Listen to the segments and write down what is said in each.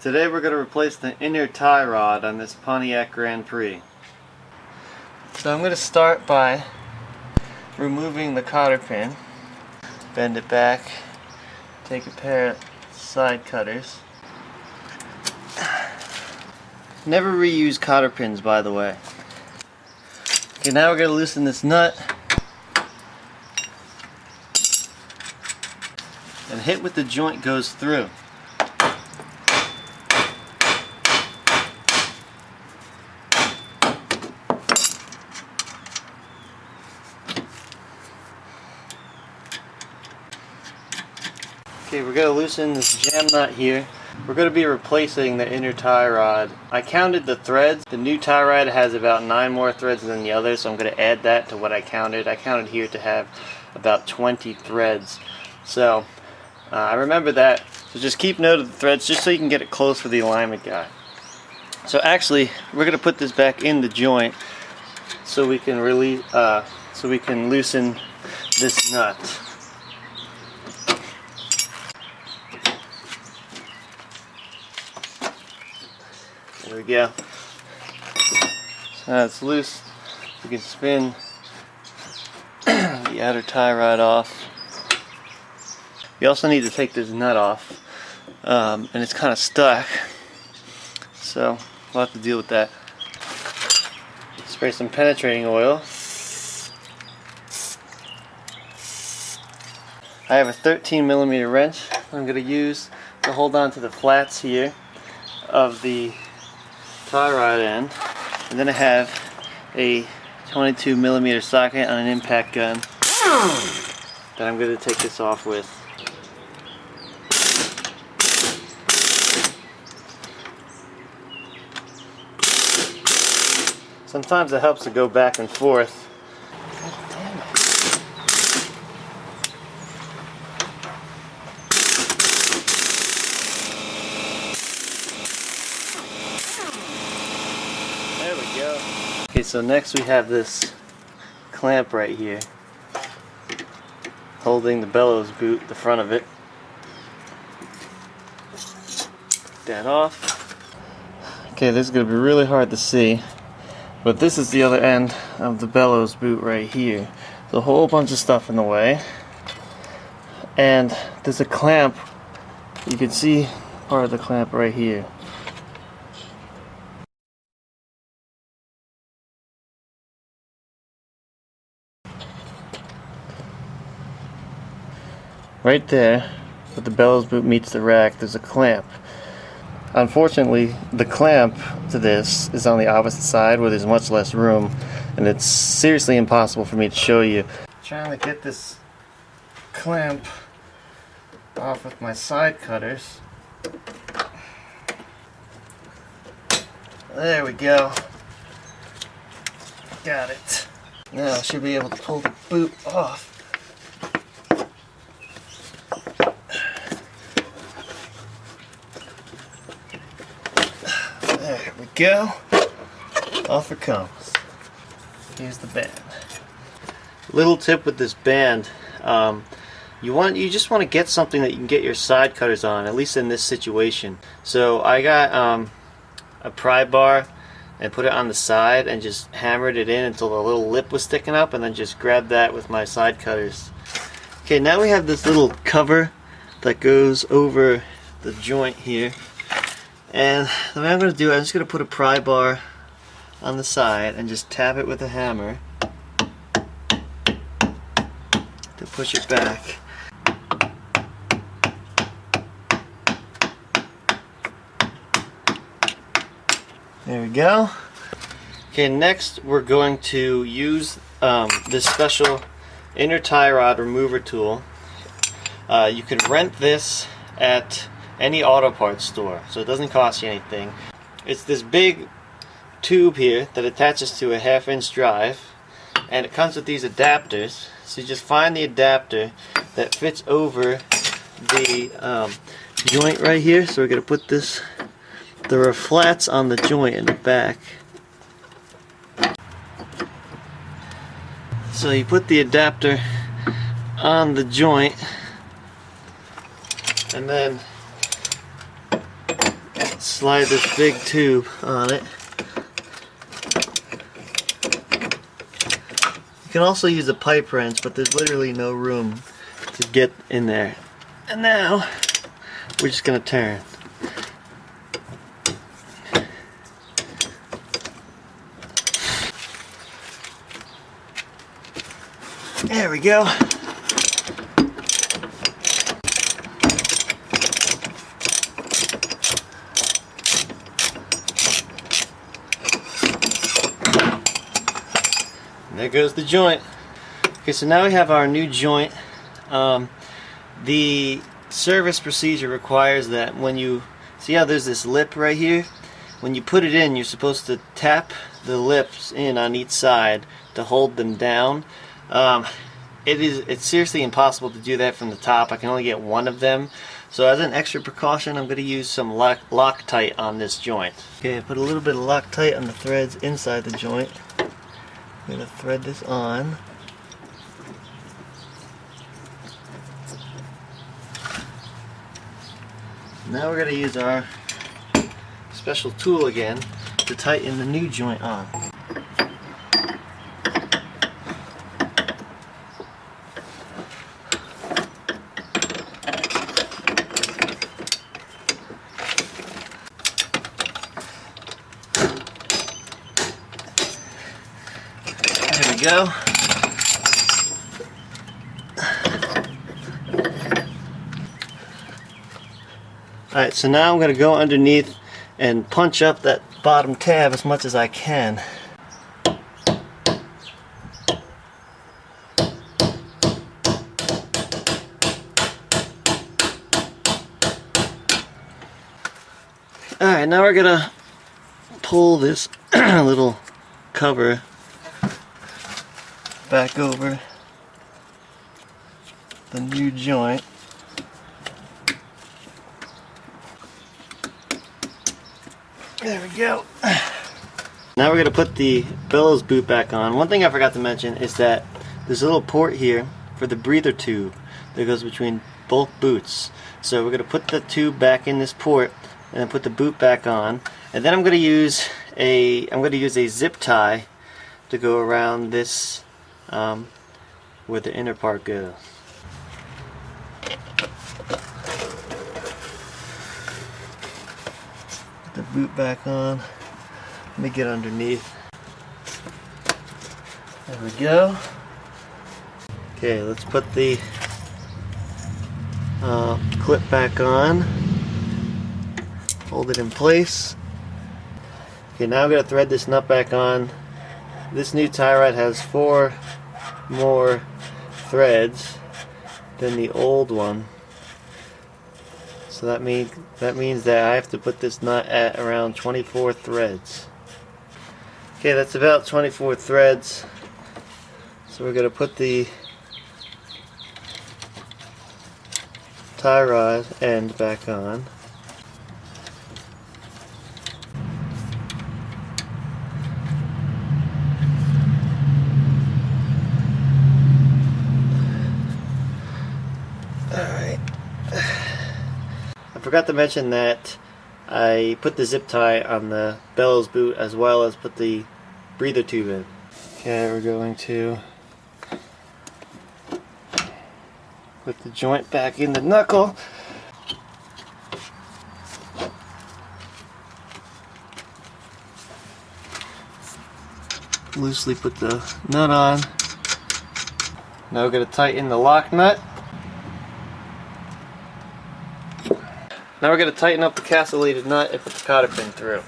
Today we're going to replace the inner tie rod on this Pontiac Grand Prix. So I'm going to start by removing the cotter pin, bend it back, take a pair of side cutters. Never reuse cotter pins, by the way. Okay, now we're going to loosen this nut and hit what the joint goes through. Okay, we're going to loosen this jam nut here. We're going to be replacing the inner tie rod. I counted the threads. The new tie rod has about 9 more threads than the other, so I'm going to add that to what I counted. I counted here to have about 20 threads. So I remember that. So just keep note of the threads just so you can get it close for the alignment guide. So actually, we're going to put this back in the joint so we can loosen this nut. There we go. So now it's loose. We can spin the outer tie rod off. You also need to take this nut off, and it's kind of stuck, so we'll have to deal with that. Spray some penetrating oil. I have a 13mm wrench I'm going to use to hold on to the flats here of the tie rod end, and then I have a 22mm socket on an impact gun that I'm going to take this off with. Sometimes it helps to go back and forth. God damn it. There we go. Okay, so next we have this clamp right here holding the bellows boot, the front of it. Take that off. Okay, this is going to be really hard to see, but this is the other end of the bellows boot right here. There's a whole bunch of stuff in the way, and there's a clamp. You can see part of the clamp right here. Right there, where the bellows boot meets the rack, there's a clamp. Unfortunately, the clamp to this is on the opposite side where there's much less room, and it's seriously impossible for me to show you. Trying to get this clamp off with my side cutters. There we go. Got it. Now I should be able to pull the boot off. There we go. Off it comes. Here's the band. Little tip with this band, you just want to get something that you can get your side cutters on, at least in this situation. So I got a pry bar and put it on the side and just hammered it in until the little lip was sticking up, and then just grabbed that with my side cutters. Okay, now we have this little cover that goes over the joint here. And the way I'm going to do it, I'm just going to put a pry bar on the side and just tap it with a hammer to push it back. There we go. Okay, next we're going to use this special inner tie rod remover tool. You can rent this at any auto parts store, so it doesn't cost you anything. It's this big tube here that attaches to a 1/2-inch drive, and it comes with these adapters. So you just find the adapter that fits over the joint right here. So we're going to put there are flats on the joint in the back. So you put the adapter on the joint, and then slide this big tube on it. You can also use a pipe wrench, but there's literally no room to get in there. And now we're just going to turn. There we go. And there goes the joint. Okay, so now we have our new joint. The service procedure requires that when you see how there's this lip right here, when you put it in, you're supposed to tap the lips in on each side to hold them down. It's seriously impossible to do that from the top. I can only get one of them. So as an extra precaution, I'm going to use some Loctite on this joint. Okay, I put a little bit of Loctite on the threads inside the joint. I'm going to thread this on. Now we're going to use our special tool again to tighten the new joint on. There we go. Alright, so now I'm going to go underneath and punch up that bottom tab as much as I can. Alright, now we're going to pull this little cover back over the new joint. There we go. Now we're going to put the bellows boot back on. One thing I forgot to mention is that there's a little port here for the breather tube that goes between both boots. So we're going to put the tube back in this port and then put the boot back on. And then I'm going to use a zip tie to go around this where the inner part goes. The boot back on. Let me get underneath. There we go. Okay, let's put the clip back on. Hold it in place. Okay, now I'm going to thread this nut back on. This new tie rod has 4 more threads than the old one. So that means that I have to put this nut at around 24 threads. Okay, that's about 24 threads. So we're going to put the tie rod end back on. Alright. I forgot to mention that I put the zip tie on the bellows boot as well as put the breather tube in. Okay, we're going to put the joint back in the knuckle. Loosely put the nut on. Now we're going to tighten the lock nut. Now we're going to tighten up the castellated nut and put the cotter pin through.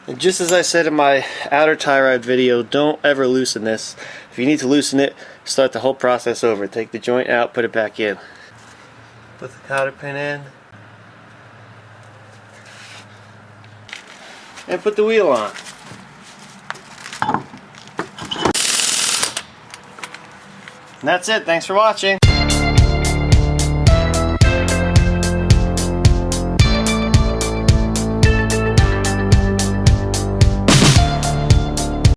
And just as I said in my outer tie rod video, don't ever loosen this. If you need to loosen it, start the whole process over. Take the joint out, put it back in. Put the cotter pin in. And put the wheel on. And that's it. Thanks for watching.